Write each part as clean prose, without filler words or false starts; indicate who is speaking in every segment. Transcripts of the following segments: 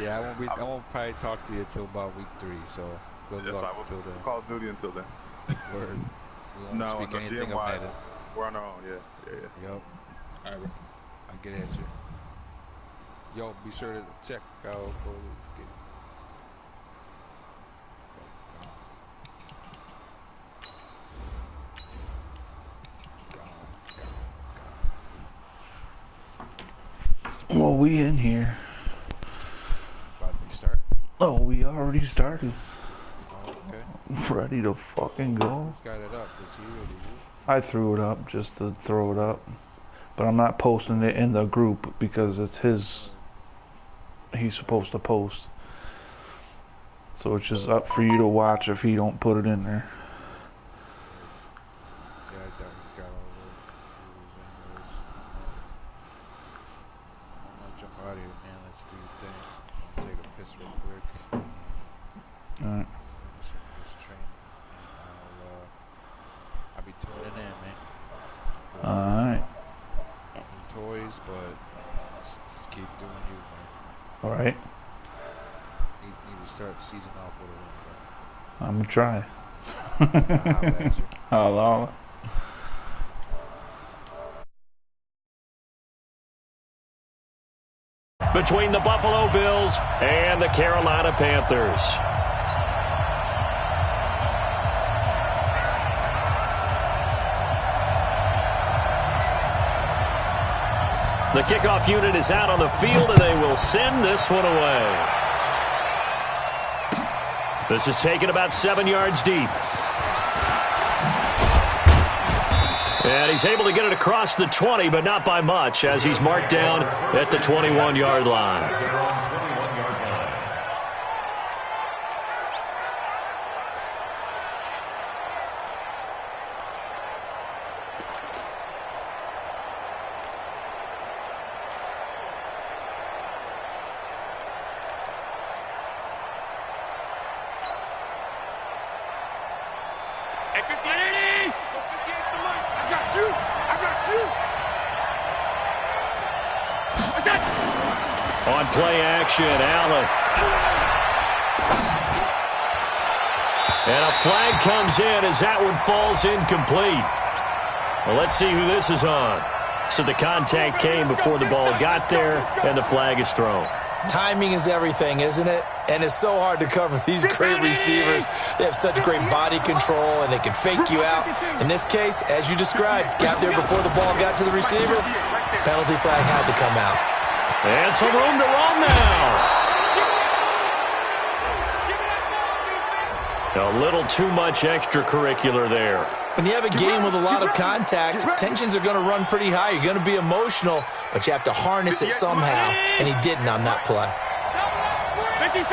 Speaker 1: Yeah, I won't probably talk to you until about week 3. So good luck until then.
Speaker 2: Call of Duty until then.
Speaker 1: Word. We won't speak anything of Madden.
Speaker 2: We're on our own. Yeah.
Speaker 1: Yep.
Speaker 2: All right, bro.
Speaker 1: I get answer. Yo, be sure to check out this game.
Speaker 3: Well, we in here.
Speaker 1: About to start?
Speaker 3: Oh, we already started.
Speaker 1: Oh, okay.
Speaker 3: I'm ready to fucking go.
Speaker 1: Who's got it up? Is he or did you?
Speaker 3: I threw it up just to throw it up. But I'm not posting it in the group because it's his. He's supposed to post. So it's just up for you to watch if he don't put it in there.
Speaker 1: Yeah, I thought he's got all those rules anyways. I'm gonna jump out of here, man. Let's do your thing. I'm gonna take a piss real quick.
Speaker 3: Alright.
Speaker 1: Finish up this training. And I'll be tuning in, man.
Speaker 3: Alright.
Speaker 1: New toys, but just keep doing you, man.
Speaker 3: Alright.
Speaker 1: Need to start season off with a win,
Speaker 3: I'm gonna try.
Speaker 1: bro.
Speaker 3: Holla.
Speaker 4: Between the Buffalo Bills and the Carolina Panthers. The kickoff unit is out on the field, and they will send this one away. This is taken about 7 yards deep. And he's able to get it across the 20, but not by much, as he's marked down at the 21-yard line. On play action, Allen. And a flag comes in as that one falls incomplete. Well, let's see who this is on. So the contact came before the ball got there, and the flag is thrown.
Speaker 5: Timing is everything, isn't it? And it's so hard to cover these great receivers. They have such great body control, and they can fake you out. In this case, as you described, got there before the ball got to the receiver. Penalty flag had to come out.
Speaker 4: And some room to run now. A little too much extracurricular there.
Speaker 5: When you have a game with a lot of contact, tensions are going to run pretty high. You're going to be emotional, but you have to harness it somehow, and he didn't on that play.
Speaker 6: 56.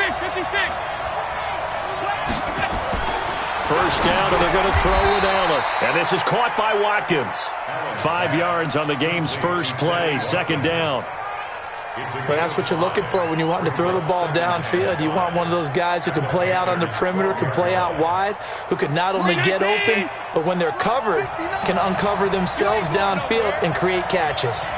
Speaker 4: First down, and they're going to throw with Allen. And this is caught by Watkins. 5 yards on the game's first play, second down.
Speaker 5: But that's what you're looking for when you want to throw the ball downfield. You want one of those guys who can play out on the perimeter, can play out wide, who can not only get open, but when they're covered, can uncover themselves downfield and create catches.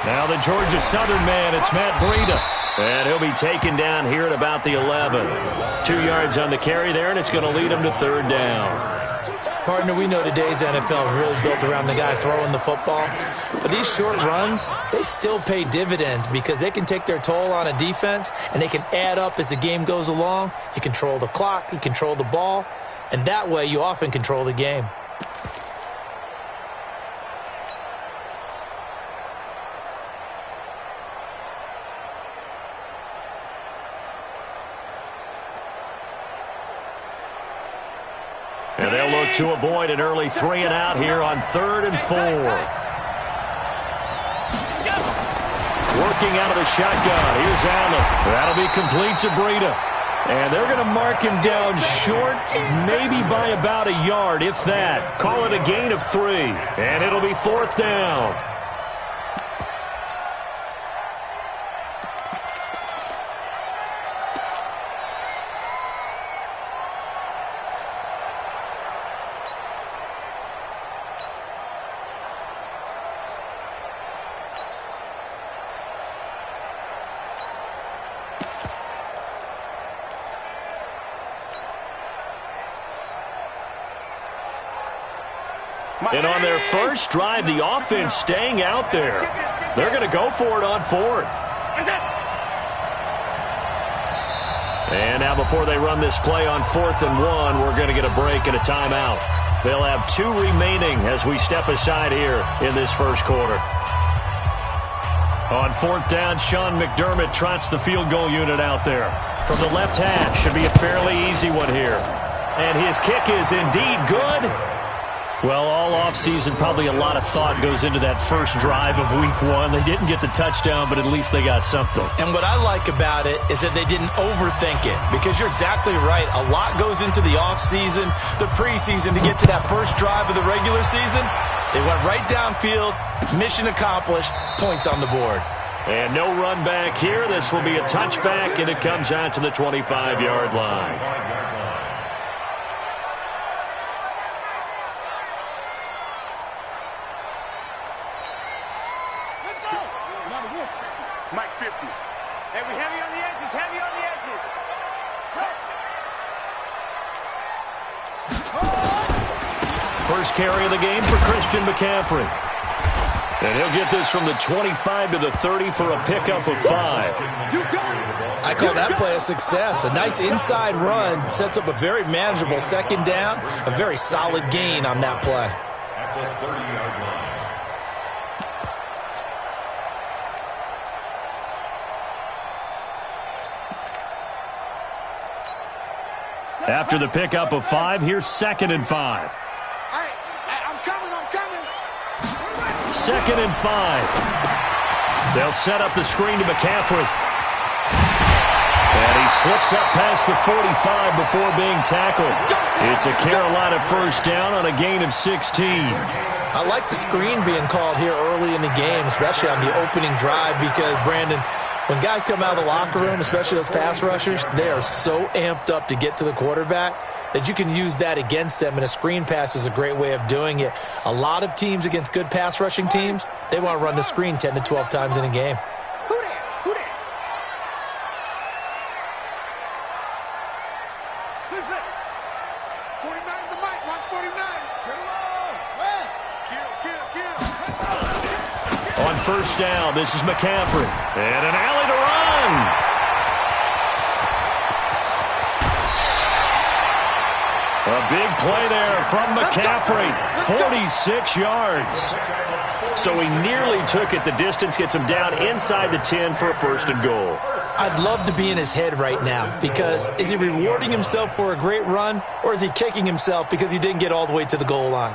Speaker 4: Now the Georgia Southern man, it's Matt Breida. And he'll be taken down here at about the 11. 2 yards on the carry there, and it's going to lead him to third down.
Speaker 5: Partner, we know today's NFL is really built around the guy throwing the football. But these short runs, they still pay dividends because they can take their toll on a defense, and they can add up as the game goes along. You control the clock, you control the ball, and that way you often control the game.
Speaker 4: And they'll look to avoid an early 3 and out here on 3rd and 4. Working out of the shotgun. Here's Allen. That'll be complete to Breida. And they're going to mark him down short, maybe by about a yard, if that. Call it a gain of 3. And it'll be 4th down. And on their first drive, the offense staying out there. They're going to go for it on fourth. And now before they run this play on 4th and 1, we're going to get a break and a timeout. They'll have 2 remaining as we step aside here in this first quarter. On 4th down, Sean McDermott trots the field goal unit out there. From the left hash, should be a fairly easy one here. And his kick is indeed good. Well, all offseason, probably a lot of thought goes into that first drive of week 1. They didn't get the touchdown, but at least they got something.
Speaker 5: And what I like about it is that they didn't overthink it, because you're exactly right. A lot goes into the offseason, the preseason, to get to that first drive of the regular season. They went right downfield, mission accomplished, points on the board.
Speaker 4: And no run back here. This will be a touchback, and it comes out to the 25-yard line.
Speaker 6: Mike 50. Hey, we heavy on the edges, heavy on the edges.
Speaker 4: First carry of the game for Christian McCaffrey. And he'll get this from the 25 to the 30 for a pickup of 5.
Speaker 5: I call that play a success. A nice inside run sets up a very manageable second down. A very solid gain on that play.
Speaker 7: At the 30-yard line.
Speaker 4: After the pickup of 5, here's 2nd and 5.
Speaker 6: I'm coming.
Speaker 4: 2nd and 5. They'll set up the screen to McCaffrey. And he slips up past the 45 before being tackled. It's a Carolina first down on a gain of 16.
Speaker 5: I like the screen being called here early in the game, especially on the opening drive, because, Brandon, when guys come out of the locker room, especially those pass rushers, they are so amped up to get to the quarterback that you can use that against them, and a screen pass is a great way of doing it. A lot of teams against good pass rushing teams, they want to run the screen 10 to 12 times in a game.
Speaker 6: Who that? 49 the mic, watch 49.
Speaker 4: On first down, this is McCaffrey. And an alley to run. A big play there from McCaffrey. 46 yards. So he nearly took it the distance, gets him down inside the 10 for a 1st and goal.
Speaker 5: I'd love to be in his head right now, because is he rewarding himself for a great run, or is he kicking himself because he didn't get all the way to the goal line?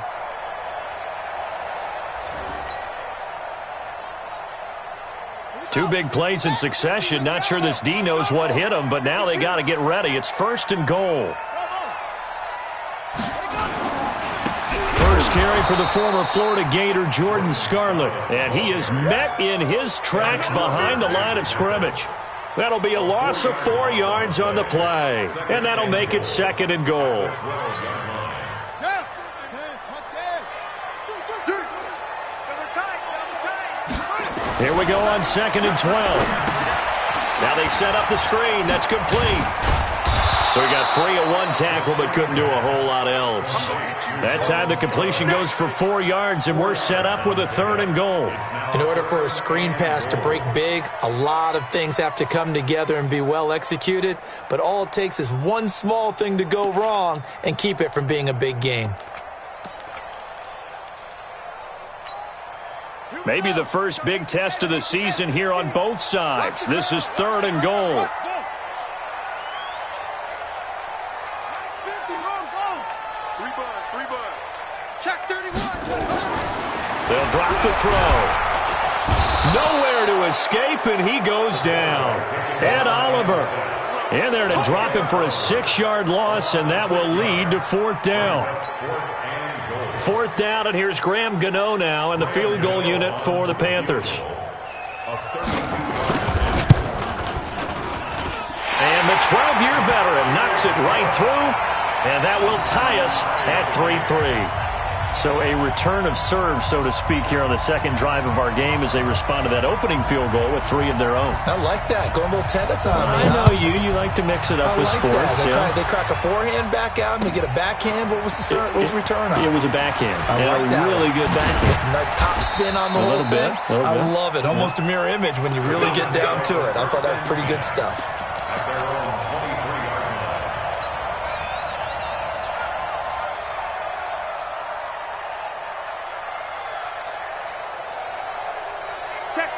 Speaker 4: Two big plays in succession. Not sure this D knows what hit him, but now they got to get ready. It's 1st and goal. First carry for the former Florida Gator, Jordan Scarlett. And he is met in his tracks behind the line of scrimmage. That'll be a loss of 4 yards on the play. And that'll make it 2nd and goal. Here we go on 2nd and 12. Now they set up the screen. That's complete. So he got free of one tackle but couldn't do a whole lot else. That time the completion goes for 4 yards, and we're set up with a 3rd and goal.
Speaker 5: In order for a screen pass to break big, a lot of things have to come together and be well executed, but all it takes is one small thing to go wrong and keep it from being a big gain.
Speaker 4: Maybe the first big test of the season here on both sides. This is 3rd and goal.
Speaker 6: Check 31.
Speaker 4: They'll drop the throw. Nowhere to escape, and he goes down. Ed Oliver in there to drop him for a 6-yard loss, and that will lead to 4th down. 4th down, and here's Graham Gano now in the field goal unit for the Panthers. And the 12-year veteran knocks it right through, and that will tie us at 3-3. So a return of serve, so to speak, here on the second drive of our game as they respond to that opening field goal with 3 of their own.
Speaker 5: I like that. Going a little tennis on me.
Speaker 4: I know you. You like to mix it up with sports.
Speaker 5: They crack a forehand back out and they get a backhand. What was the return on?
Speaker 4: It was a backhand.
Speaker 5: I like that.
Speaker 4: Really good backhand.
Speaker 5: Get some nice top spin on the whole thing. I love it. Almost a mirror image when you really get down to it. I thought that was pretty good stuff.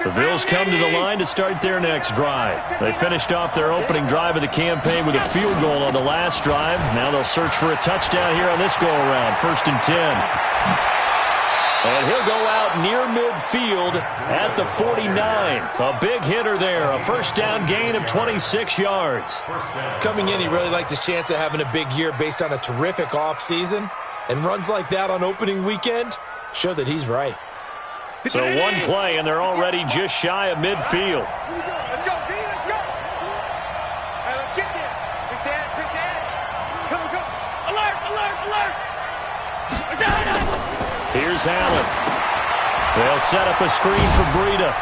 Speaker 4: The Bills come to the line to start their next drive. They finished off their opening drive of the campaign with a field goal on the last drive. Now they'll search for a touchdown here on this go-around. 1st and 10. And he'll go out near midfield at the 49. A big hitter there. A first down gain of 26 yards.
Speaker 5: Coming in, he really liked his chance of having a big year based on a terrific offseason. And runs like that on opening weekend show that he's right.
Speaker 4: So one play, and they're already just shy of midfield.
Speaker 6: Let's go, D, let's go. All right, let's get there. Quick dash. Come. Alert.
Speaker 4: Here's Allen. They'll set up a screen for Breida.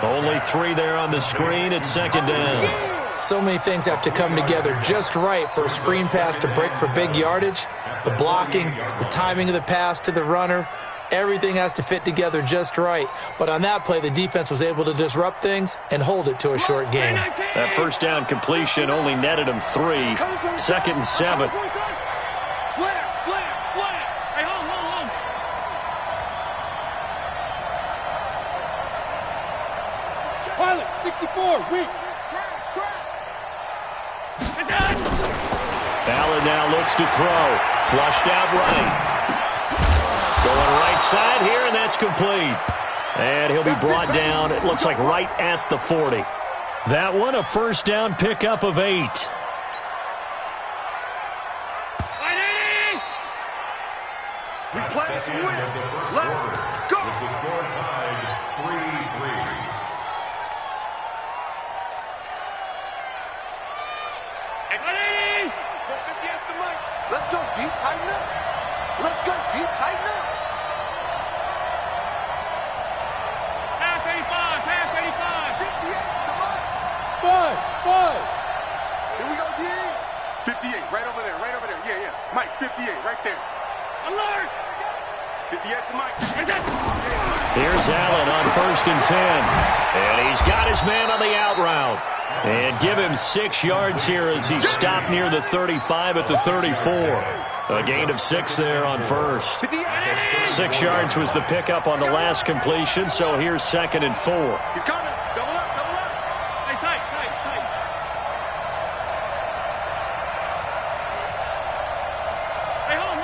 Speaker 4: Only 3 there on the screen at 2nd down.
Speaker 5: So many things have to come together just right for a screen pass to break for big yardage. The blocking, the timing of the pass to the runner, everything has to fit together just right. But on that play, the defense was able to disrupt things and hold it to a short game.
Speaker 4: That first down completion only netted him 3. 2nd and 7.
Speaker 6: Slam. Hey, hold. Pilot, 64, weak.
Speaker 4: Allen now looks to throw. Flushed out right. Going right side here, and that's complete. And he'll be brought down, it looks like right at the 40. That one, a first down pickup of 8.
Speaker 6: We play to win. Let's go.
Speaker 7: With the score tied 3-3.
Speaker 6: Let's go, D, tighten up. Let's go, D, tighten up. Pass 85. 58 to Mike. 5. Here we go, D. 58, right over there. Yeah. Mike, 58, right there. Alert. 58 to Mike.
Speaker 4: Here's Allen on 1st and 10. And he's got his man on the out route. And give him 6 yards here as he's stopped near the 35 at the 34. A gain of 6 there on first. 6 yards was the pickup on the last completion, so here's 2nd and 4.
Speaker 6: He's coming. Double up. Hey, tight. Hey, hold.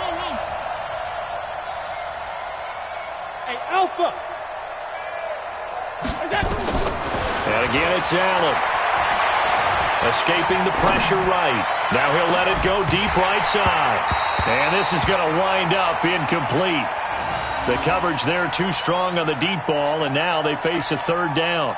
Speaker 6: Hey, Alpha.
Speaker 4: And again, it's Allen. Escaping the pressure right. Now he'll let it go deep right side. And this is going to wind up incomplete. The coverage there too strong on the deep ball, and now they face a 3rd down.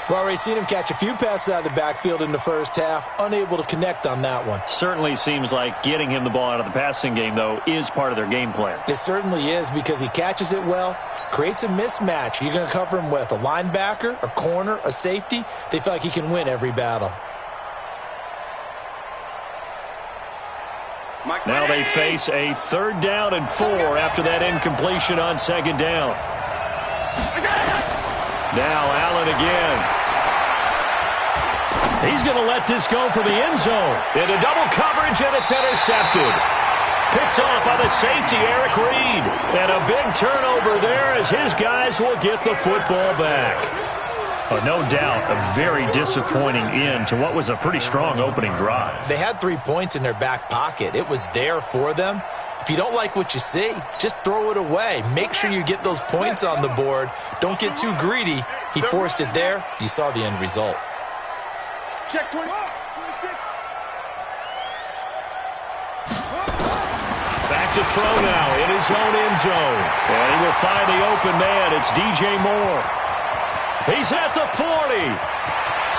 Speaker 5: We've already seen him catch a few passes out of the backfield in the first half, unable to connect on that one.
Speaker 4: Certainly seems like getting him the ball out of the passing game, though, is part of their game plan.
Speaker 5: It certainly is because he catches it well, creates a mismatch. You're going to cover him with a linebacker, a corner, a safety. They feel like he can win every battle.
Speaker 4: Now they face a 3rd down and 4 after that incompletion on 2nd down. Now Allen again. He's going to let this go for the end zone. Into double coverage, and it's intercepted. Picked off by the safety, Eric Reed. And a big turnover there as his guys will get the football back. No doubt a very disappointing end to what was a pretty strong opening drive.
Speaker 5: They had 3 points in their back pocket. It was there for them. If you don't like what you see, just throw it away. Make sure you get those points on the board. Don't get too greedy. He forced it there. You saw the end result.
Speaker 6: Check 20. 26.
Speaker 4: Back to throw now in his own end zone. And he will find the open man. It's DJ Moore. He's at the 40.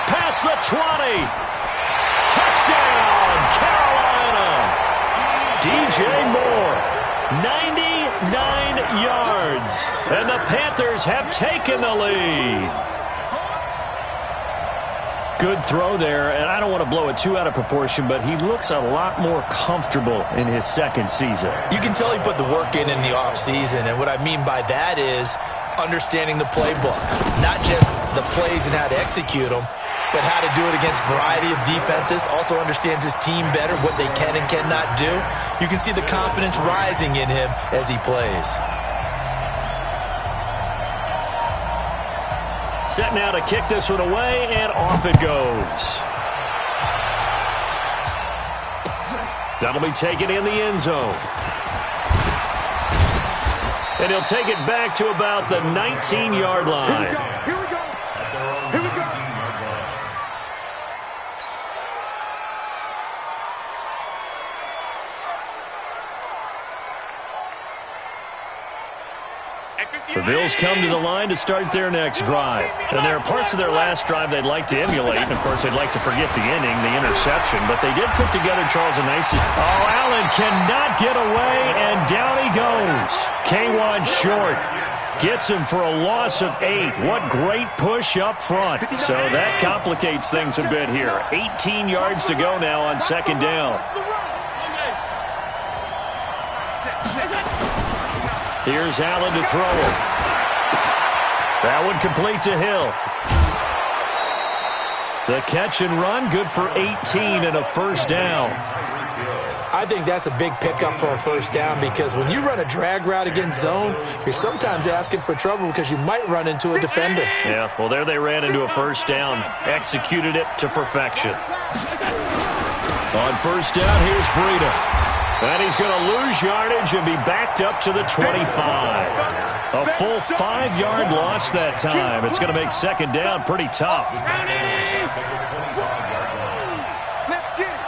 Speaker 4: Past the 20. Touchdown, Carolina. DJ Moore. 99 yards. And the Panthers have taken the lead. Good throw there, and I don't want to blow it too out of proportion, but he looks a lot more comfortable in his second season.
Speaker 5: You can tell he put the work in the offseason, and what I mean by that is understanding the playbook. Not just the plays and how to execute them, but how to do it against a variety of defenses. Also understands his team better, what they can and cannot do. You can see the confidence rising in him as he plays.
Speaker 4: Set now to kick this one away, and off it goes. That'll be taken in the end zone. And he'll take it back to about the 19-yard line.
Speaker 6: Here we go. Here we go.
Speaker 4: The Bills come to the line to start their next drive. And there are parts of their last drive they'd like to emulate. And, of course, they'd like to forget the inning, the interception. But they did put together, Charles, a nice... Oh, Allen cannot get away, and down he goes. K'Wan Short gets him for a loss of 8. What great push up front. So that complicates things a bit here. 18 yards to go now on second down. Here's Allen to throw it. That one complete to Hill. The catch and run, good for 18 and a first down.
Speaker 5: I think that's a big pickup for a first down because when you run a drag route against zone, you're sometimes asking for trouble because you might run into a defender.
Speaker 4: Yeah, well, there they ran into a first down. Executed it to perfection. On first down, here's Breida. And he's going to lose yardage and be backed up to the 25. A full 5-yard loss that time. It's going to make second down pretty tough.
Speaker 6: Let's get it.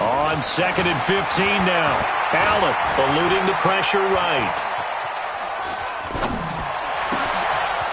Speaker 4: On second and 15 now. Allen eluding the pressure right.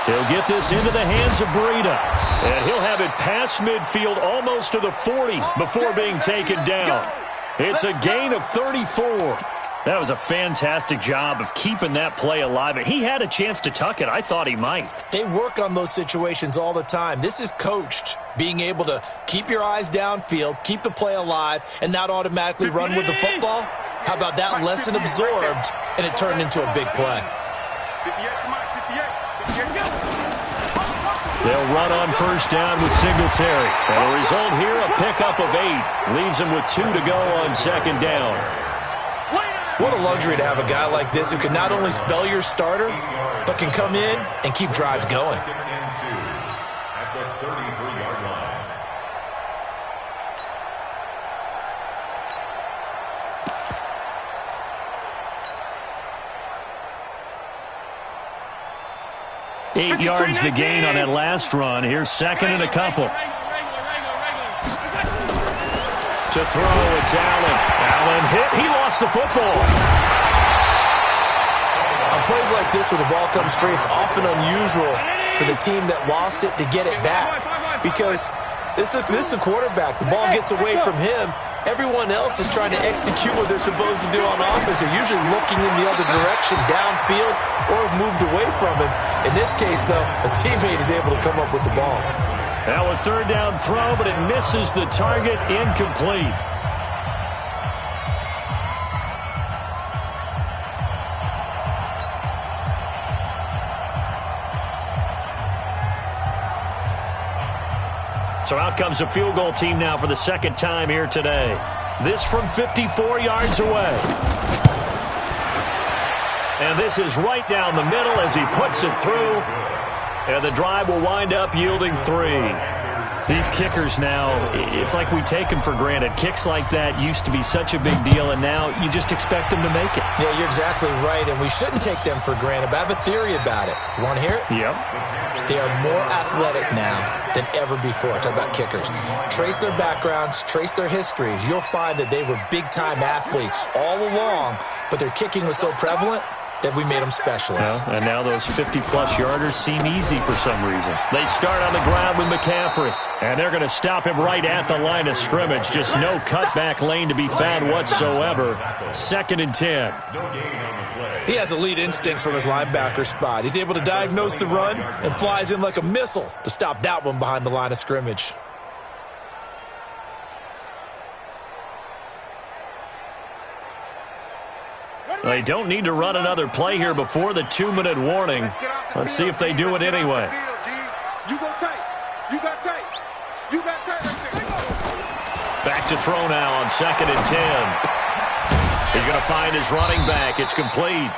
Speaker 4: He'll get this into the hands of Breida. And he'll have it past midfield almost to the 40 before being taken down. It's a gain of 34. That was a fantastic job of keeping that play alive. He had a chance to tuck it. I thought he might.
Speaker 5: They work on those situations all the time. This is coached, being able to keep your eyes downfield, keep the play alive, and not automatically run with the football. How about that lesson absorbed, and it turned into a big play.
Speaker 6: 58, come on, 58. 58.
Speaker 4: They'll run on first down with Singletary. And the result here, a pickup of 8. Leaves them with 2 to go on second down.
Speaker 5: What a luxury to have a guy like this who can not only spell your starter, but can come in and keep drives going.
Speaker 7: At the 33-yard line.
Speaker 4: Eight yards the gain on that last run. Here's second and a couple. To throw, it's Allen. Allen hit. He lost the football.
Speaker 5: On plays like this where the ball comes free, it's often unusual for the team that lost it to get it back. Because this is a quarterback. The ball gets away from him. Everyone else is trying to execute what they're supposed to do on offense. They're usually looking in the other direction, downfield, or moved away from him. In this case, though, a teammate is able to come up with the ball.
Speaker 4: Now a third down throw, but it misses the target, incomplete. So out comes a field goal team now for the second time here today. This from 54 yards away. And this is right down the middle as he puts it through. And the drive will wind up yielding 3. These kickers now, it's like we take them for granted. Kicks like that used to be such a big deal, and now you just expect them to make it.
Speaker 5: Yeah, you're exactly right, and we shouldn't take them for granted. But I have a theory about it. You want to hear it?
Speaker 4: Yep.
Speaker 5: They are more athletic now than ever before. Talk about kickers. Trace their backgrounds, trace their histories. You'll find that they were big-time athletes all along, but their kicking was so prevalent, that we made them specialists.
Speaker 4: Well, and now those 50-plus yarders seem easy for some reason. They start on the ground with McCaffrey, and they're going to stop him right at the line of scrimmage. Just no cutback lane to be found whatsoever. 2nd and 10.
Speaker 5: He has elite instincts from his linebacker spot. He's able to diagnose the run and flies in like a missile to stop that one behind the line of scrimmage.
Speaker 4: They don't need to run another play here before the 2-minute warning. Let's see if they do it anyway.
Speaker 6: You go tight. You got tight. You got tight right there.
Speaker 4: Back to throw now on 2nd and 10. He's going to find his running back. It's complete.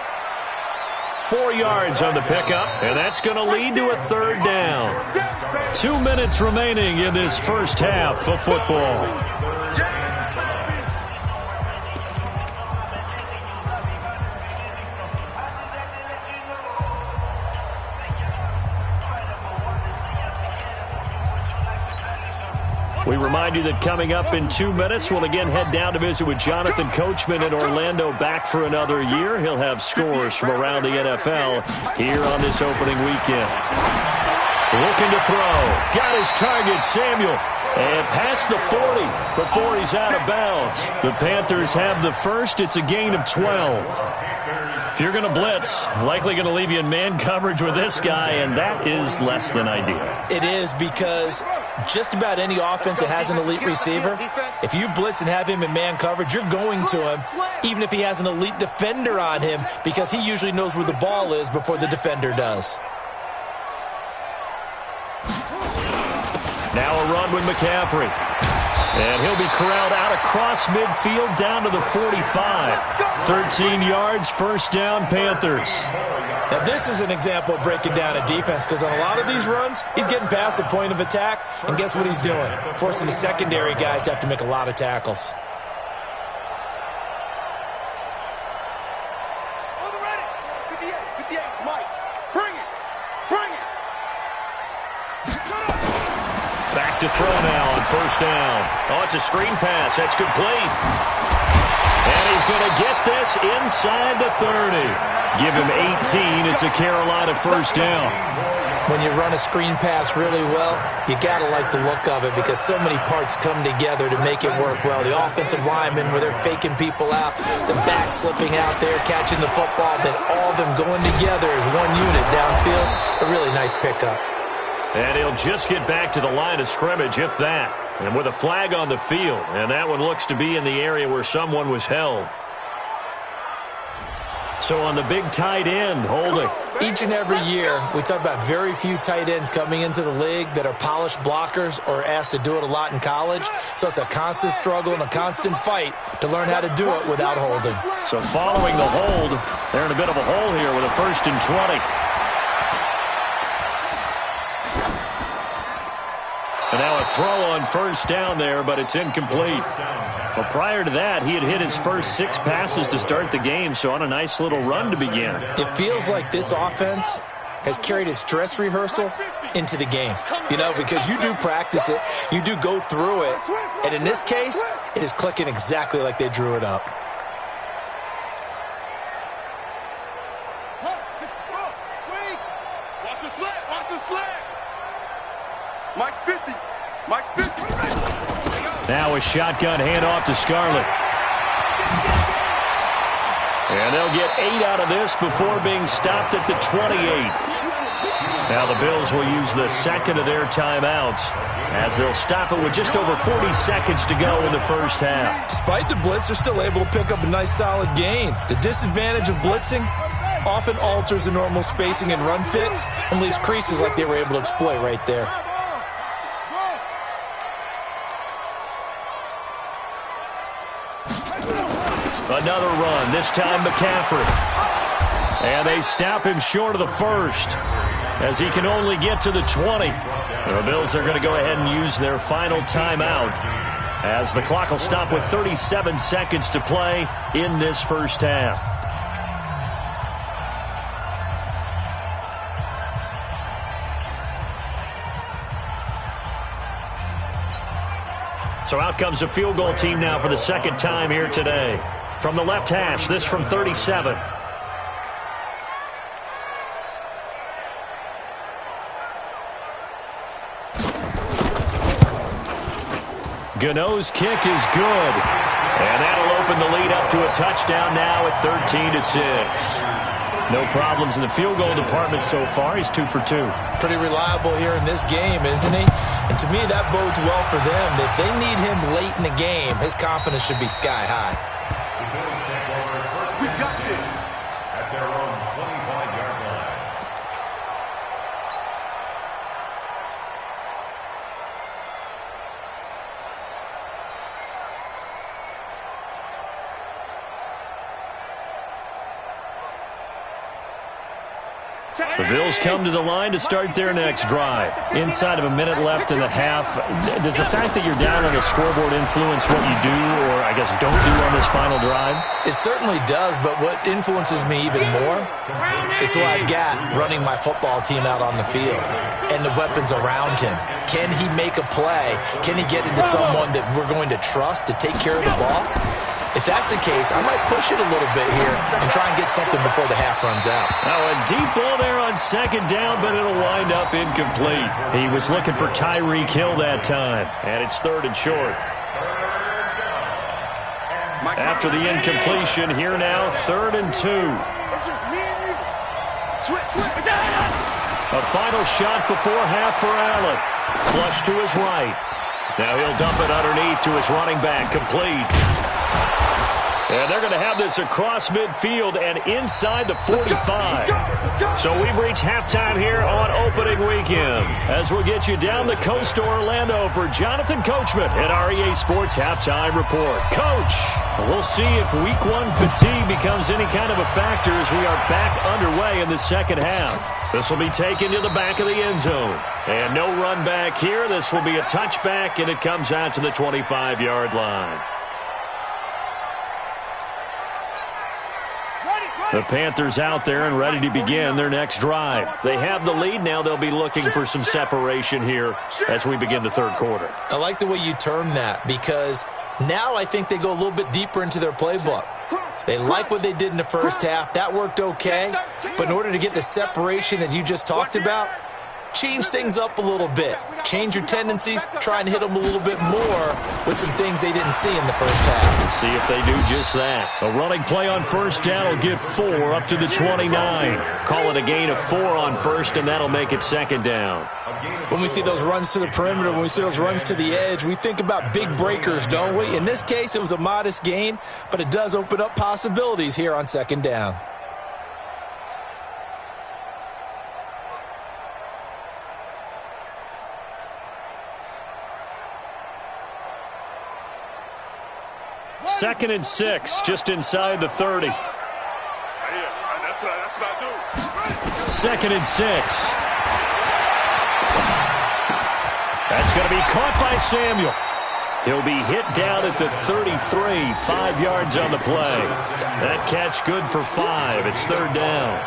Speaker 4: 4 yards on the pickup, and that's going to lead to a 3rd down. 2 minutes remaining in this first half of football. We remind you that coming up in 2 minutes, we'll again head down to visit with Jonathan Coachman in Orlando, back for another year. He'll have scores from around the NFL here on this opening weekend. Looking to throw. Got his target, Samuel. And past the 40 before he's out of bounds. The Panthers have the first. It's a gain of 12. If you're going to blitz, likely going to leave you in man coverage with this guy, and that is less than ideal.
Speaker 5: It is, because just about any offense that has an elite receiver, if you blitz and have him in man coverage, you're going to him, even if he has an elite defender on him, because he usually knows where the ball is before the defender does.
Speaker 4: Now a run with McCaffrey. And he'll be corralled out across midfield down to the 45. 13 yards, 1st down, Panthers.
Speaker 5: Now this is an example of breaking down a defense, because on a lot of these runs, he's getting past the point of attack, and guess what he's doing? Forcing the secondary guys to have to make a lot of tackles.
Speaker 6: On the ready. 58, Mike. Bring it. Bring it.
Speaker 4: Back to throw now on 1st down. Oh, it's a screen pass. That's complete. And he's going to get this inside the 30. Give him 18. It's a Carolina 1st down.
Speaker 5: When you run a screen pass really well, you got to like the look of it, because so many parts come together to make it work well. The offensive linemen, where they're faking people out, the back slipping out there, catching the football, then all of them going together as one unit downfield. A really nice pickup.
Speaker 4: And he'll just get back to the line of scrimmage, if that. And with a flag on the field, and that one looks to be in the area where someone was held. So on the big tight end, holding.
Speaker 5: Each and every year, we talk about very few tight ends coming into the league that are polished blockers or asked to do it a lot in college. So it's a constant struggle and a constant fight to learn how to do it without holding.
Speaker 4: So following the hold, they're in a bit of a hole here with a 1st and 20. And now a throw on 1st down there, but it's incomplete. Well, prior to that, he had hit his first 6 passes to start the game, so on a nice little run to begin.
Speaker 5: It feels like this offense has carried its dress rehearsal into the game. You know, because you do practice it, you do go through it, and in this case, it is clicking exactly like they drew it up.
Speaker 6: Watch the slant. Watch the slant. Mike's 50. Mike's 50.
Speaker 4: Now a shotgun handoff to Scarlett. And they'll get 8 out of this before being stopped at the 28. Now the Bills will use the 2nd of their timeouts, as they'll stop it with just over 40 seconds to go in the first half.
Speaker 5: Despite the blitz, they're still able to pick up a nice solid gain. The disadvantage of blitzing often alters the normal spacing and run fits and leaves creases like they were able to exploit right there.
Speaker 4: Another run, this time McCaffrey. And they stop him short of the 1st, as he can only get to the 20. The Bills are going to go ahead and use their final timeout, as the clock will stop with 37 seconds to play in this first half. So out comes a field goal team now for the 2nd time here today. From the left hash, this from 37. Gano's kick is good. And that'll open the lead up to a touchdown now at 13-6. No problems in the field goal department so far. He's 2 for 2.
Speaker 5: Pretty reliable here in this game, isn't he? And to me, that bodes well for them. If they need him late in the game, his confidence should be sky high.
Speaker 6: We got this.
Speaker 7: At their own 25-yard line.
Speaker 4: The Bills come to the line to start their next drive. Inside of a minute left in the half, does the fact that you're down on the scoreboard influence what you do, or I guess don't do on this final drive?
Speaker 5: It certainly does, but what influences me even more is who I've got running my football team out on the field and the weapons around him. Can he make a play? Can he get into someone that we're going to trust to take care of the ball? If that's the case, I might push it a little bit here and try and get something before the half runs out.
Speaker 4: Now a deep ball there on second down, but it'll wind up incomplete. He was looking for Tyreek Hill that time, and it's 3rd and short. After the incompletion, here now, 3rd and 2.
Speaker 6: It's just me and you. Switch.
Speaker 4: A final shot before half for Allen. Flush to his right. Now he'll dump it underneath to his running back, complete. And they're going to have this across midfield and inside the 45. So we've reached halftime here on opening weekend. As we'll get you down the coast to Orlando for Jonathan Coachman at our EA Sports Halftime Report. Coach, we'll see if Week 1 fatigue becomes any kind of a factor as we are back underway in the second half. This will be taken to the back of the end zone. And no run back here. This will be a touchback, and it comes out to the 25-yard line. The Panthers out there and ready to begin their next drive. They have the lead. Now they'll be looking for some separation here as we begin the third quarter.
Speaker 5: I like the way you term that because now I think they go a little bit deeper into their playbook. They like what they did in the first half. That worked okay. But in order to get the separation that you just talked about, change things up a little bit. Change your tendencies. Try and hit them a little bit more with some things they didn't see in the first half.
Speaker 4: Let's see if they do just that. A running play on first down will get 4 up to the 29. Call it a gain of 4 on first, and that'll make it second down.
Speaker 5: When we see those runs to the perimeter, when we see those runs to the edge, we think about big breakers, don't we? In this case, it was a modest gain, but it does open up possibilities here on second down.
Speaker 4: Second and 6, just inside the 30.
Speaker 6: That's what I do.
Speaker 4: Second and 6. That's going to be caught by Samuel. He'll be hit down at the 33, 5 yards on the play. That catch good for 5. It's third down.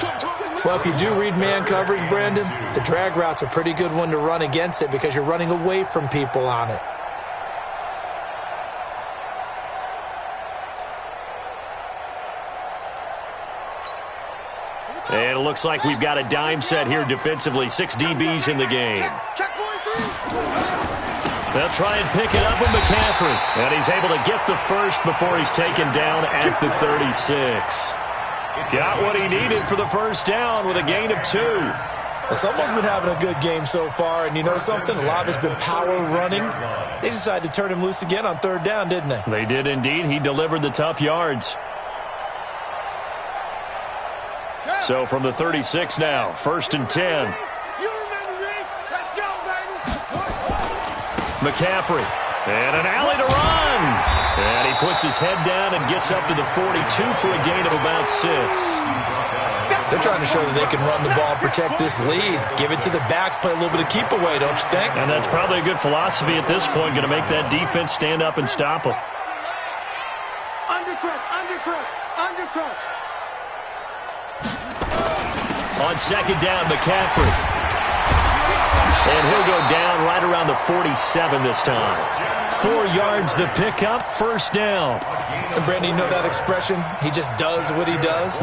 Speaker 5: Well, if you do read man coverage, Brandon, the drag route's a pretty good one to run against it because you're running away from people on it.
Speaker 4: And it looks like we've got a dime set here defensively. 6 DBs in the game. They'll try and pick it up with McCaffrey. And he's able to get the first before he's taken down at the 36. Got what he needed for the first down with a gain of 2.
Speaker 5: Well, someone's been having a good game so far, and you know something? A lot of it's been power running. They decided to turn him loose again on third down, didn't they?
Speaker 4: They did indeed. He delivered the tough yards. So from the 36 now, 1st and 10. McCaffrey, and an alley to run. And he puts his head down and gets up to the 42 for a gain of about 6.
Speaker 5: They're trying to show that they can run the ball, protect this lead. Give it to the backs, play a little bit of keep away, don't you think?
Speaker 4: And that's probably a good philosophy at this point, going to make that defense stand up and stop them.
Speaker 6: Undercut.
Speaker 4: On second down, McCaffrey. And he'll go down right around the 47 this time. 4 yards the pickup, first down.
Speaker 5: And Brandon, you know that expression? He just does what he does?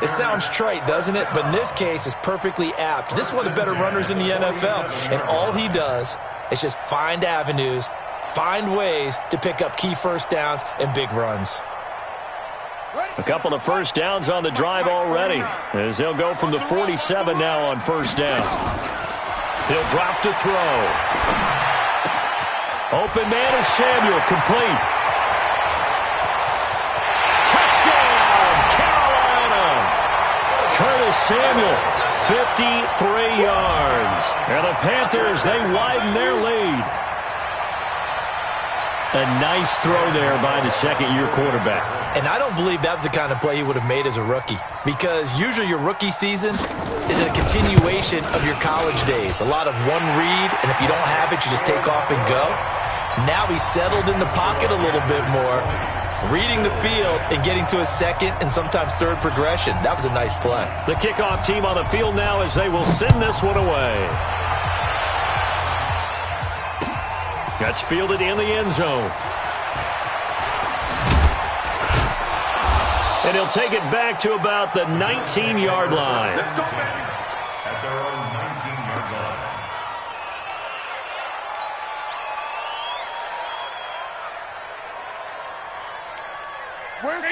Speaker 5: It sounds trite, doesn't it? But in this case, it's perfectly apt. This is one of the better runners in the NFL. And all he does is just find avenues, find ways to pick up key first downs and big runs.
Speaker 4: A couple of first downs on the drive already, as they'll go from the 47 now on first down. He'll drop to throw. Open man is Samuel, complete. Touchdown, Carolina! Curtis Samuel, 53 yards. And the Panthers, they widen their lead. A nice throw there by the second-year quarterback.
Speaker 5: And I don't believe that was the kind of play he would have made as a rookie, because usually your rookie season is a continuation of your college days. A lot of one read, and if you don't have it, you just take off and go. Now he's settled in the pocket a little bit more, reading the field and getting to a second and sometimes third progression. That was a nice play.
Speaker 4: The kickoff team on the field now as they will send this one away. That's fielded in the end zone. And he'll take it back to about the 19-yard line.
Speaker 6: Let's go, baby.
Speaker 7: At their own 19-yard line.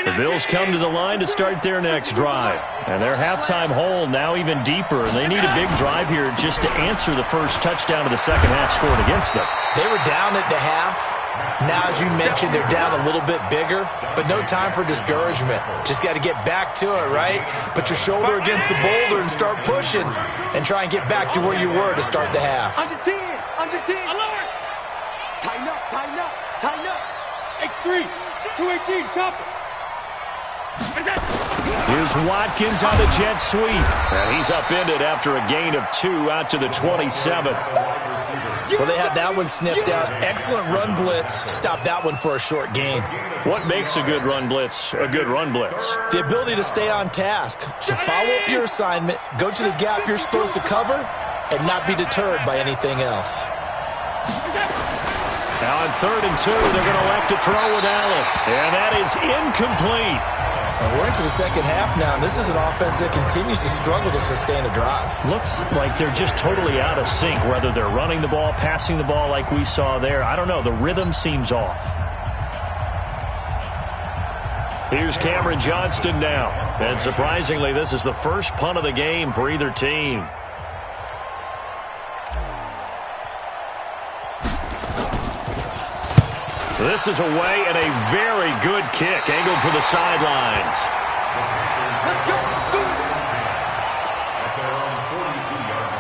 Speaker 4: The Bills come to the line to start their next drive. And their halftime hole now even deeper. And they need a big drive here just to answer the first touchdown of the second half scored against them.
Speaker 5: They were down at the half. Now, as you mentioned, they're down a little bit bigger, but no time for discouragement. Just got to get back to it, right? Put your shoulder against the boulder and start pushing and try and get back to where you were to start the half.
Speaker 6: Under 10, under 10. Alert. Tighten up, tighten up, tighten up. X3, 218, chopper.
Speaker 4: Here's Watkins on the jet sweep. And he's upended after a gain of 2 out to the 27.
Speaker 5: Well, they had that one sniffed out. Excellent run blitz. Stopped that one for a short gain.
Speaker 4: What makes a good run blitz a good run blitz?
Speaker 5: The ability to stay on task, to follow up your assignment, go to the gap you're supposed to cover, and not be deterred by anything else.
Speaker 4: Now on 3rd and 2, they're going to elect to throw with Allen. And that is incomplete.
Speaker 5: And we're into the second half now, and this is an offense that continues to struggle to sustain a drive.
Speaker 4: Looks like they're just totally out of sync, whether they're running the ball, passing the ball like we saw there. I don't know. The rhythm seems off. Here's Cameron Johnston now. And surprisingly, this is the first punt of the game for either team. This is away and a very good kick, angled for the sidelines.
Speaker 6: Let's go.
Speaker 7: At their own 42-yard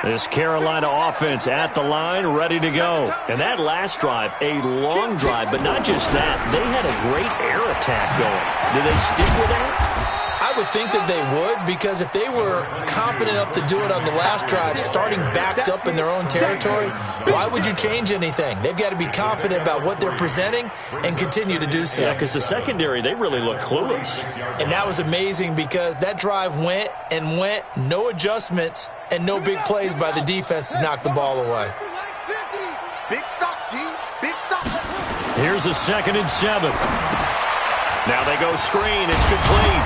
Speaker 7: line.
Speaker 4: This Carolina offense at the line, ready to go. And that last drive, a long drive, but not just that. They had a great air attack going. Did they stick with that?
Speaker 5: I would think that they would, because if they were competent enough to do it on the last drive, starting backed up in their own territory, why would you change anything? They've got to be confident about what they're presenting and continue to do so.
Speaker 4: Yeah, because the secondary, they really look clueless.
Speaker 5: And that was amazing, because that drive went and went, no adjustments, and no big plays by the defense to knock the ball away.
Speaker 6: Big stop, G. Big stop.
Speaker 4: Here's a 2nd and 7. Now they go screen. It's complete.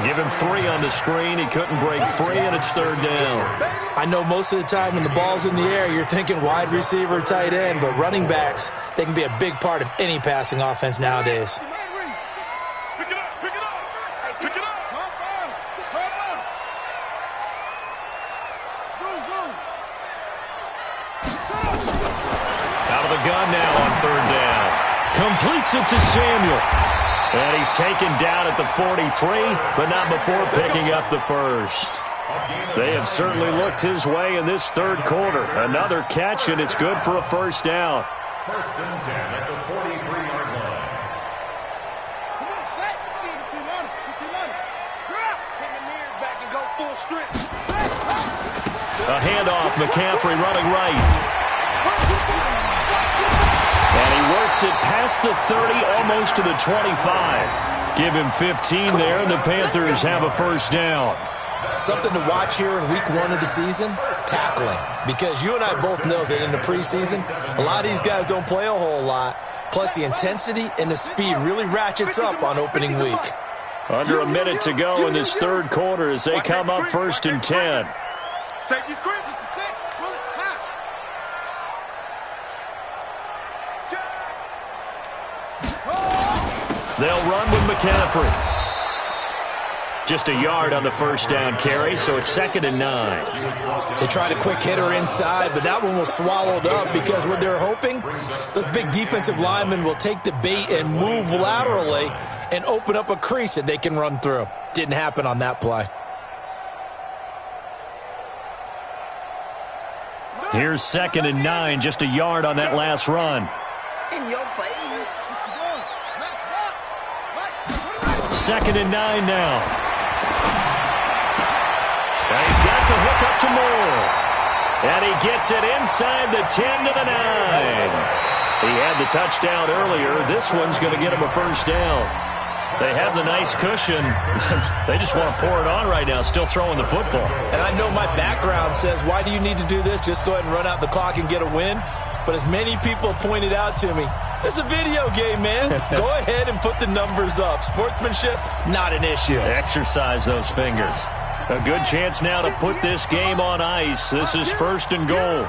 Speaker 4: Give him 3 on the screen. He couldn't break free, and it's 3rd down.
Speaker 5: I know most of the time when the ball's in the air, you're thinking wide receiver, tight end, but running backs, they can be a big part of any passing offense nowadays.
Speaker 6: Pick it up, pick it up. Pick it up.
Speaker 4: Out of the gun now on 3rd down. Completes it to Samuel. And he's taken down at the 43, but not before picking up the first. They have certainly looked his way in this 3rd quarter. Another catch, and it's good for a first down.
Speaker 7: 1st and 10 at the 43-yard line.
Speaker 6: Come on, set. Drop. Bring the mirrors back and go full strip.
Speaker 4: A handoff, McCaffrey running right. And he works it past the 30, almost to the 25. Give him 15 there, and the Panthers have a first down.
Speaker 5: Something to watch here in week 1 of the season, tackling. Because you and I both know that in the preseason, a lot of these guys don't play a whole lot. Plus, the intensity and the speed really ratchets up on opening week.
Speaker 4: Under a minute to go in this 3rd quarter as they come up 1st and 10.
Speaker 6: Safety screens, it's the same.
Speaker 4: They'll run with McCaffrey. Just a yard on the first down carry, so it's 2nd and 9.
Speaker 5: They tried a quick hitter inside, but that one was swallowed up because what they're hoping, those big defensive linemen will take the bait and move laterally and open up a crease that they can run through. Didn't happen on that play.
Speaker 4: Here's 2nd and 9, just a yard on that last run.
Speaker 8: In your face.
Speaker 4: 2nd and 9 now. And he's got to hook up to Moore. And he gets it inside the 10 to the 9. He had the touchdown earlier. This one's going to get him a first down. They have the nice cushion. They just want to pour it on right now, still throwing the football.
Speaker 5: And I know my background says, why do you need to do this? Just go ahead and run out the clock and get a win. But as many people pointed out to me, it's a video game, man. Go ahead and put the numbers up. Sportsmanship, not an issue.
Speaker 4: Exercise those fingers. A good chance now to put this game on ice. This is 1st and goal.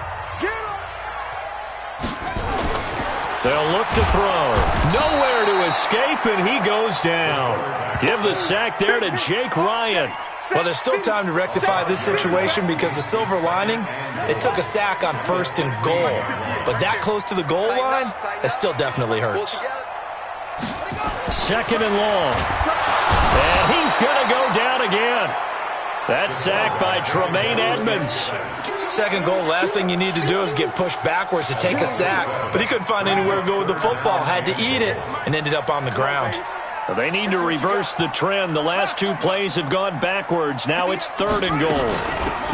Speaker 4: They'll look to throw. Nowhere to escape, and he goes down. Give the sack there to Jake Ryan.
Speaker 5: Well, there's still time to rectify this situation because the silver lining, they took a sack on 1st and goal. But that close to the goal line, it still definitely hurts.
Speaker 4: 2nd and long. And he's going to go down again. That sack by Tremaine Edmonds.
Speaker 5: 2nd goal, last thing you need to do is get pushed backwards to take a sack. But he couldn't find anywhere to go with the football. Had to eat it and ended up on the ground.
Speaker 4: They need to reverse the trend. The last 2 plays have gone backwards. Now it's 3rd and goal.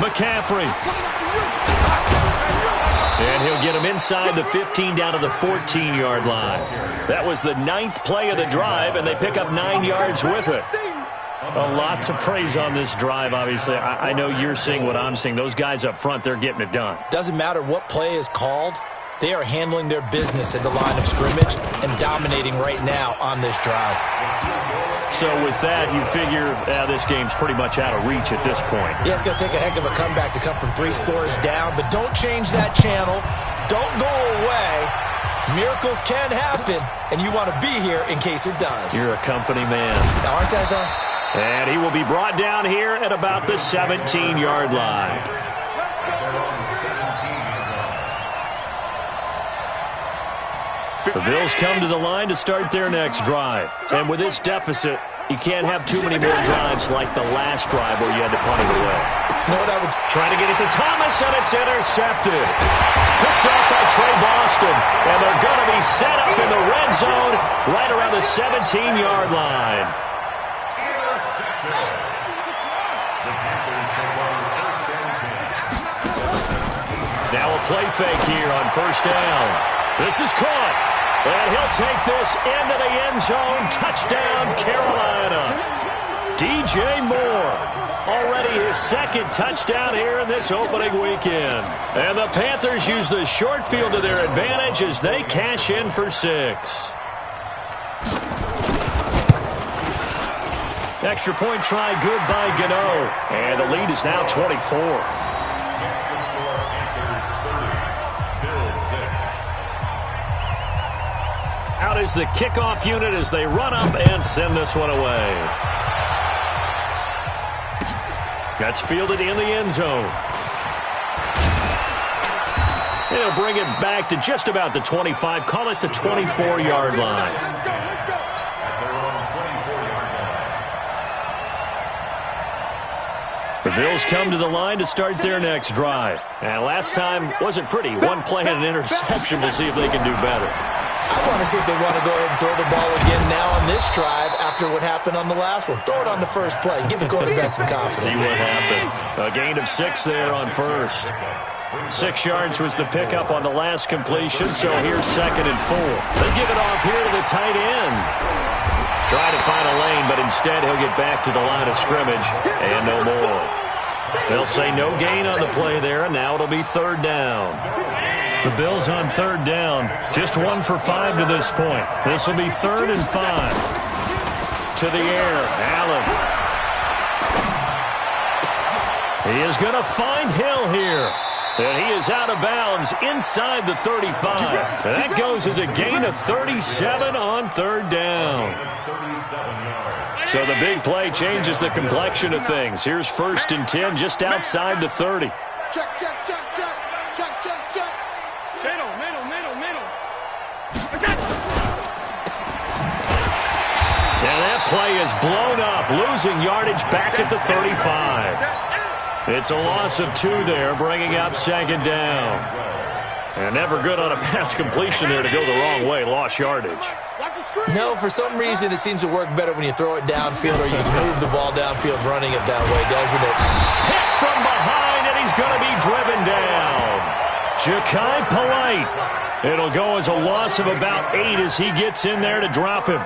Speaker 4: McCaffrey. And he'll get him inside the 15 down to the 14-yard line. That was the 9th play of the drive, and they pick up 9 yards with it. A lot to praise on this drive, obviously. I know you're seeing what I'm seeing. Those guys up front, they're getting it done.
Speaker 5: Doesn't matter what play is called. They are handling their business at the line of scrimmage and dominating right now on this drive.
Speaker 4: So with that, you figure this game's pretty much out of reach at this point.
Speaker 5: Yeah, it's going to take a heck of a comeback to come from 3 scores down, but don't change that channel. Don't go away. Miracles can happen, and you want to be here in case it does.
Speaker 4: You're a company man.
Speaker 5: Aren't I, though?
Speaker 4: And he will be brought down here at about the 17-yard line. The Bills come to the line to start their next drive. And with this deficit, you can't have too many more drives like the last drive where you had to punt it away. Trying to get it to Thomas, and it's intercepted. Picked off by Trey Boston. And they're going to be set up in the red zone right around the 17-yard line. Now a play fake here on 1st down. This is caught. And he'll take this into the end zone. Touchdown, Carolina. DJ Moore. Already his 2nd touchdown here in this opening weekend. And the Panthers use the short field to their advantage as they cash in for 6. Extra point try good by Gano. And the lead is now 24. Out is the kickoff unit as they run up and send this one away. That's fielded in the end zone. And he'll bring it back to just about the 25. Call it the 24-yard line. The Bills come to the line to start their next drive. And last time wasn't pretty. 1 play and an interception. We'll see if they can do better.
Speaker 5: I want to see if they want to go ahead and throw the ball again now on this drive after what happened on the last one. Throw it on the first play. Give the quarterback some confidence.
Speaker 4: See what happens. A gain of 6 there on 1st. 6 yards was the pickup on the last completion, so here's 2nd and 4. They give it off here to the tight end. Try to find a lane, but instead he'll get back to the line of scrimmage and no more. They'll say no gain on the play there, and now it'll be 3rd down. The Bills on 3rd down. Just 1 for 5 to this point. This will be 3rd and 5. To the air, Allen. He is going to find Hill here. And he is out of bounds inside the 35. And that goes as a gain of 37 on third down. So the big play changes the complexion of things. Here's 1st and 10 just outside the 30.
Speaker 6: Check, check, check, check. Check, check, check. Middle, middle, middle, middle.
Speaker 4: And that play is blown up, losing yardage back at the 35. It's a loss of 2 there, bringing up 2nd down. And never good on a pass completion there to go the wrong way, lost yardage.
Speaker 5: No, for some reason it seems to work better when you throw it downfield or you move the ball downfield running it that way, doesn't it?
Speaker 4: Hit from behind, and he's going to be driven down. Ja'Kai Polite. It'll go as a loss of about 8 as he gets in there to drop him.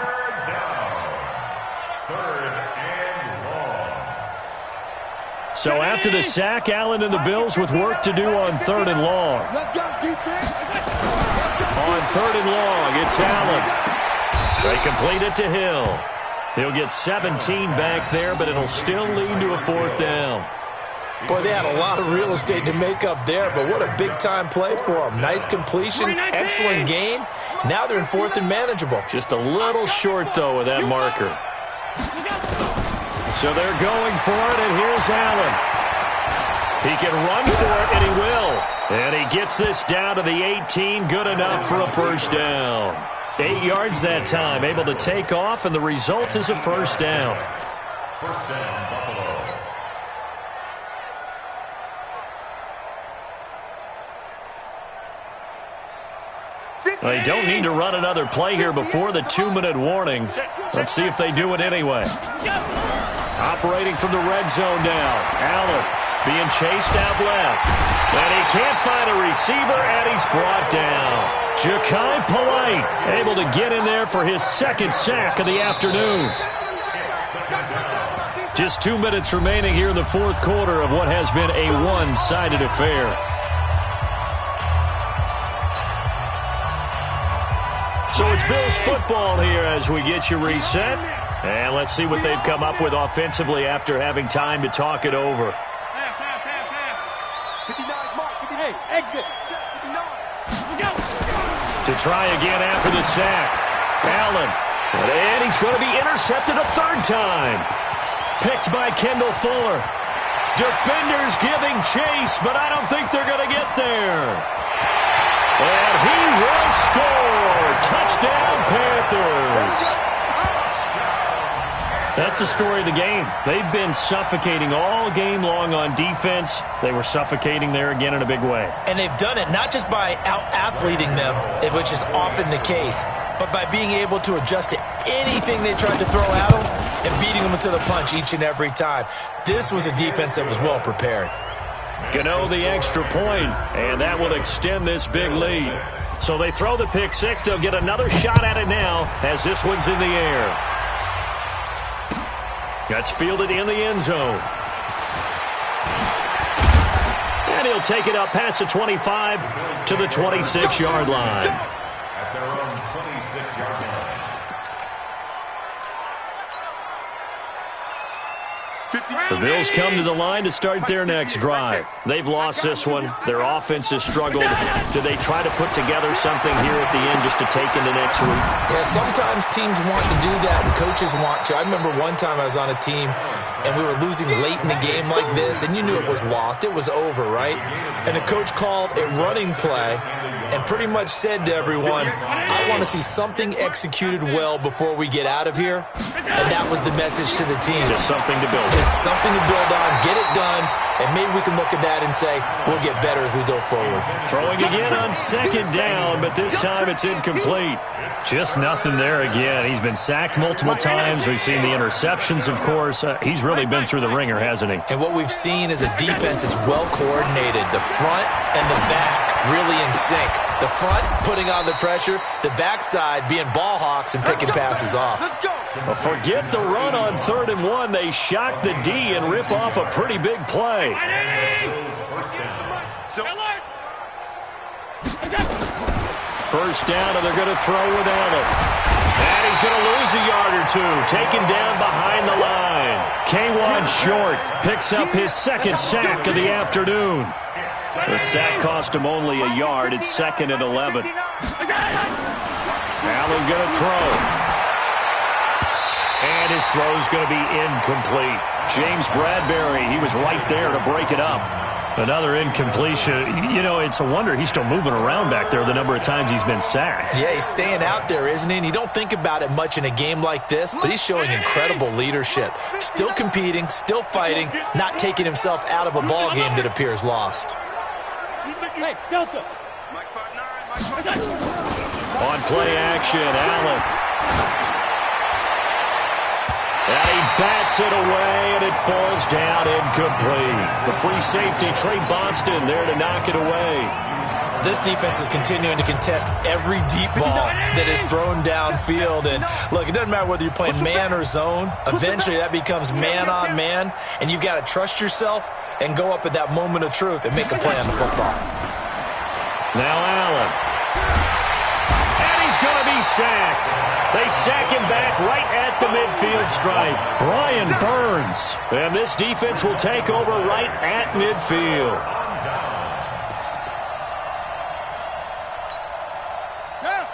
Speaker 4: So after the sack, Allen and the Bills with work to do on 3rd and long.
Speaker 6: Let's go, defense.
Speaker 4: On 3rd and long, it's Allen. They complete it to Hill. He'll get 17 back there, but it'll still lead to a 4th down.
Speaker 5: Boy, they had a lot of real estate to make up there, but what a big-time play for them. Nice completion, excellent gain. Now they're in 4th and manageable.
Speaker 4: Just a little short, though, with that marker. So they're going for it, and here's Allen. He can run for it, and he will. And he gets this down to the 18, good enough for a 1st down. 8 yards that time, able to take off, and the result is a 1st down.
Speaker 7: 1st down, Buffalo.
Speaker 4: They don't need to run another play here before the 2-minute warning. Let's see if they do it anyway. Operating from the red zone now. Allen being chased out left. And he can't find a receiver, and he's brought down. Ja'Kai Polite able to get in there for his 2nd sack of the afternoon. Just 2 minutes remaining here in the 4th quarter of what has been a one-sided affair. So it's Bills football here as we get you reset. And let's see what they've come up with offensively after having time to talk it over.
Speaker 6: Hey, exit.
Speaker 4: To try again after the sack. Allen. And he's going to be intercepted a 3rd time. Picked by Kendall Fuller. Defenders giving chase, but I don't think they're going to get there. And he will score. Touchdown, Panthers. That's the story of the game. They've been suffocating all game long on defense. They were suffocating there again in a big way.
Speaker 5: And they've done it not just by out-athleting them, which is often the case, but by being able to adjust to anything they tried to throw at them and beating them to the punch each and every time. This was a defense that was well prepared.
Speaker 4: Gano the extra point, and that will extend this big lead. So they throw the pick 6. They'll get another shot at it now as this one's in the air. That's fielded in the end zone. And he'll take it up past the 25 to the 26-yard line.
Speaker 7: At their own 26-yard line.
Speaker 4: The Bills come to the line to start their next drive. They've lost this one. Their offense has struggled. Do they try to put together something here at the end just to take into next week?
Speaker 5: Yeah, sometimes teams want to do that and coaches want to. I remember one time I was on a team and we were losing late in the game like this, and you knew it was lost. It was over, right? And the coach called a running play and pretty much said to everyone, I want to see something executed well before we get out of here. And that was the message to the team.
Speaker 4: Just something to build on.
Speaker 5: Just something to build on, get it done, and maybe we can look at that and say, we'll get better as we go forward.
Speaker 4: Throwing again on 2nd down, but this time it's incomplete. Just nothing there again. He's been sacked multiple times. We've seen the interceptions, of course. He's really been through the ringer, hasn't he?
Speaker 5: And what we've seen is a defense that's well coordinated. The front and the back really in sync. The front putting on the pressure, the backside being ball hawks and picking passes off.
Speaker 4: Well, forget the run on 3rd and 1. They shock the D and rip off a pretty big play. First down, and they're going to throw with Allen. And he's going to lose a yard or two. Taken down behind the line. K'Wan Short picks up his 2nd sack of the afternoon. The sack cost him only a yard. It's 2nd and 11. Allen going to throw. And his throw's going to be incomplete. James Bradbury, he was right there to break it up. Another incompletion. You know, it's a wonder he's still moving around back there the number of times he's been sacked.
Speaker 5: Yeah, he's staying out there, isn't he? And you don't think about it much in a game like this, but he's showing incredible leadership. Still competing, still fighting, not taking himself out of a ball game that appears lost.
Speaker 6: Hey, Delta.
Speaker 4: On play action, Allen. And he bats it away, and it falls down incomplete. The free safety, Trey Boston, there to knock it away.
Speaker 5: This defense is continuing to contest every deep ball that is thrown downfield. And, look, it doesn't matter whether you're playing man or zone. Eventually, that becomes man-on-man, and you've got to trust yourself and go up at that moment of truth and make a play on the football.
Speaker 4: Now Allen. And he's going to be sacked. They sack him back right at the midfield stripe. Brian Burns. And this defense will take over right at midfield.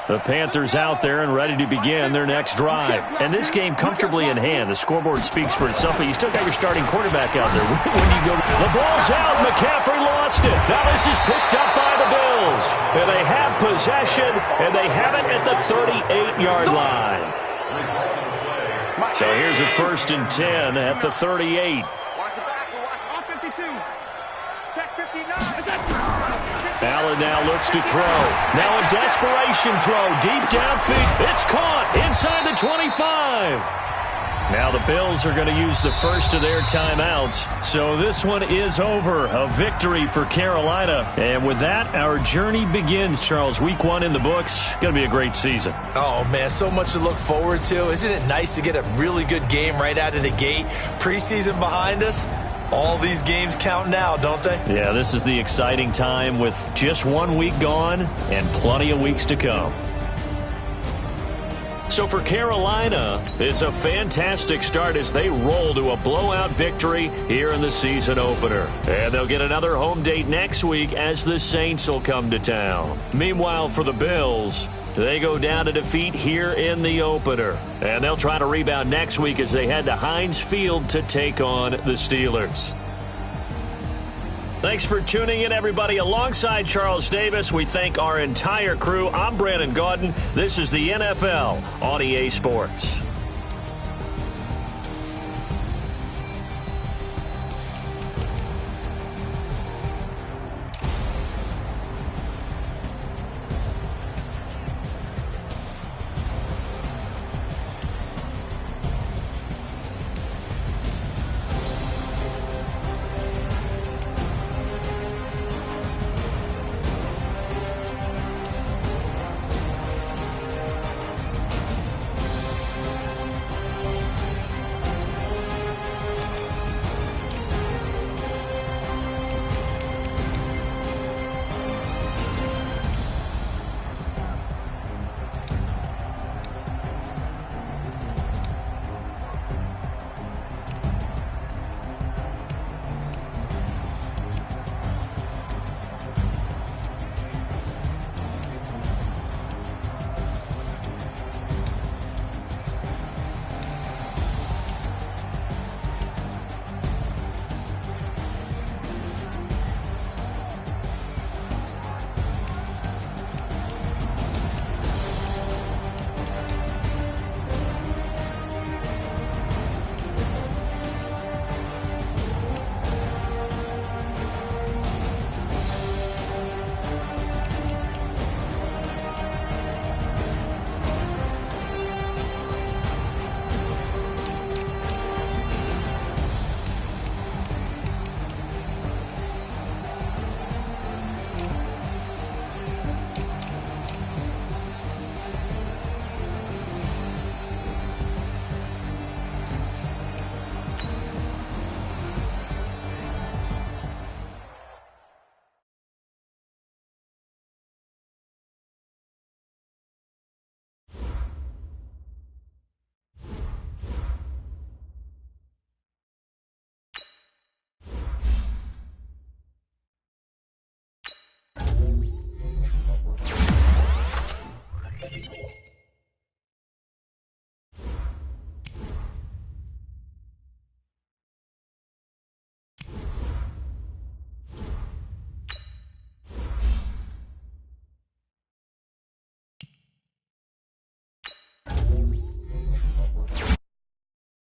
Speaker 4: The Panthers out there and ready to begin their next drive. And this game comfortably in hand. The scoreboard speaks for itself, but you still got your starting quarterback out there. When you go, the ball's out. McCaffrey lost it. Now this is picked up by the Bills. And they have possession, and they have it at the 38-yard line. So here's a 1st and 10 at the 38.
Speaker 6: Watch the back. Watch 52. Check 59.
Speaker 4: Allen now looks to throw. Now a desperation throw. Deep downfield. It's caught inside the 25. Now the Bills are going to use the first of their timeouts. So this one is over. A victory for Carolina. And with that, our journey begins, Charles. Week 1 in the books. Going to be a great season.
Speaker 5: Oh, man, so much to look forward to. Isn't it nice to get a really good game right out of the gate? Preseason behind us. All these games count now, don't they?
Speaker 4: Yeah, this is the exciting time with just 1 week gone and plenty of weeks to come. So for Carolina, it's a fantastic start as they roll to a blowout victory here in the season opener. And they'll get another home date next week as the Saints will come to town. Meanwhile, for the Bills, they go down to defeat here in the opener. And they'll try to rebound next week as they head to Heinz Field to take on the Steelers. Thanks for tuning in, everybody. Alongside Charles Davis, we thank our entire crew. I'm Brandon Gaudin. This is the NFL on EA Sports.